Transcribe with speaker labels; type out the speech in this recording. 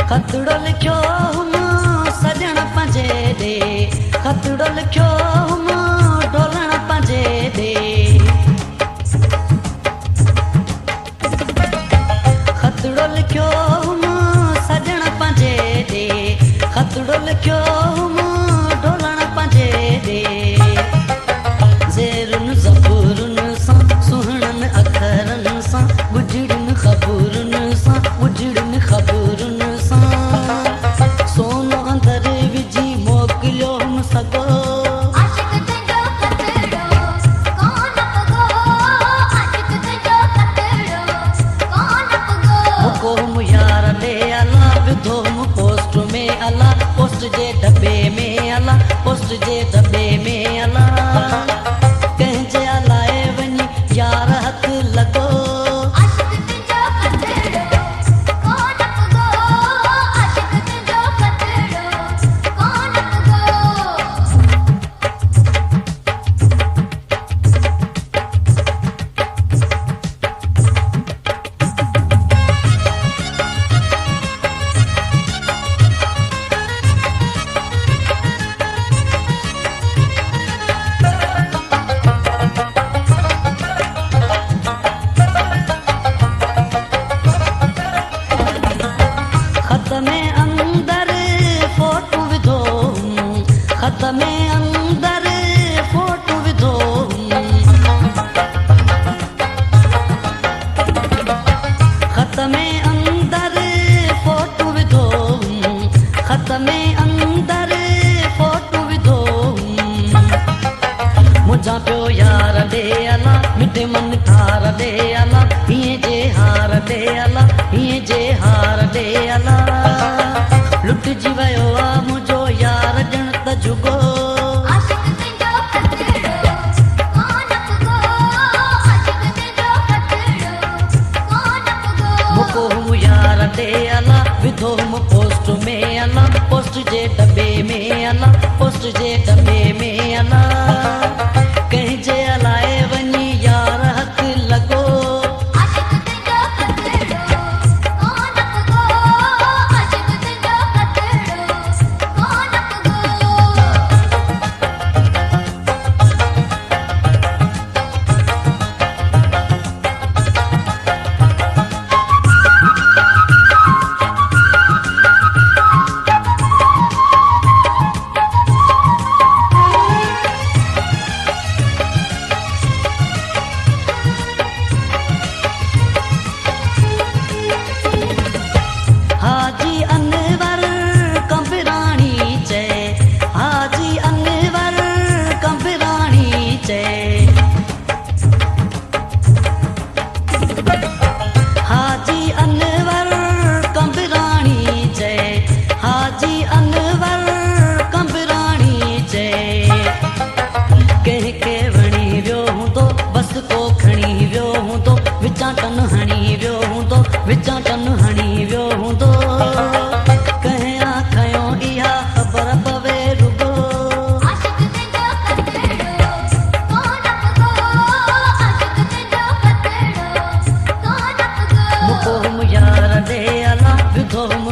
Speaker 1: खतड़ो लिखियो हुम सजण पंहिंजे ॾे, खतड़ो लिखियो हुम ढोलण पंहिंजे ॾे। खतड़ो लिखियो हुम सजण पंहिंजे ॾे, खतड़ो लिखियो हुम ढोलण पंहिंजे ॾे। ज़ेरुनि ज़बूरुनि सां सुहिणनि अखरनि सां गुजड़ियुनि ख़बरुनि सां गुजड़ियुनि ख़बरुनि सां सोनो अंदरि विझी मोकिलियो हुम सॻो।
Speaker 2: आशिक़ तुंहिंजो खतड़ो कोन पुॻो, आशिक़ तुंहिंजो खतड़ो कोन पुॻो।
Speaker 1: मुको हुम यार ॾे अला विधो हुम पोस्ट में अला, पोस्ट जे दॿे में अला, पोस्ट जे दॿे में अला। कंहिंजे अलाए वञी यार हथ लॻो।
Speaker 2: आशिक़ तुंहिंजो खतड़ो कोन पुॻो, आशिक़ तुंहिंजो खतड़ो कोन पुॻो।
Speaker 1: खत में अंदर फोटू विधो हुम, खत में अंदर फोटू विधो हुम। खत में अंदर फोटू विधो हुम, खत में अंदर फोटू विधो हुम। मुंहिंजा पियो यार ॾे अला मिठे मन ठार ॾे अला, हीअं जे हार ॾे अला, हीअं जे हार ॾे अला। लुटिजी वियो आहे मुंहिंजो यार ॼण त जुगो।
Speaker 2: आशिक़ तुंहिंजो खतड़ो कोन पुॻो, आशिक़ तुंहिंजो खतड़ो कोन पुॻो।
Speaker 1: मुको हुम यार ॾे अला विधो हुम पोस्ट में अला, पोस्ट जे दॿे में अला, पोस्ट जे दॿे में अला। कंहिंजे अलाए वञी यार हथ लॻो।
Speaker 2: आशिक़ तुंहिंजो खतड़ो कोन पुॻो, आशिक़ तुंहिंजो खतड़ो कोन पुॻो।
Speaker 1: हाजी अनवर कंबराणी चए, हाजी अनवर कंबराणी चए। हाजी अनवर कंबराणी चए, हाजी अनवर कंबराणी चए। कंहिंखे वणी वियो हूंदो बसि को खणी वियो हूंदो, विचां टन हणी वियो हूंदो, विचां टन हणी वियो हूंदो। कंहिं आखियो इहा ख़बर पवे रुगो।
Speaker 2: आशिक़ तुंहिंजो खतड़ो कोन पुॻो, आशिक़ तुंहिंजो खतड़ो कोन पुॻो।
Speaker 1: मुको हुम यार ॾे अला विधो हुम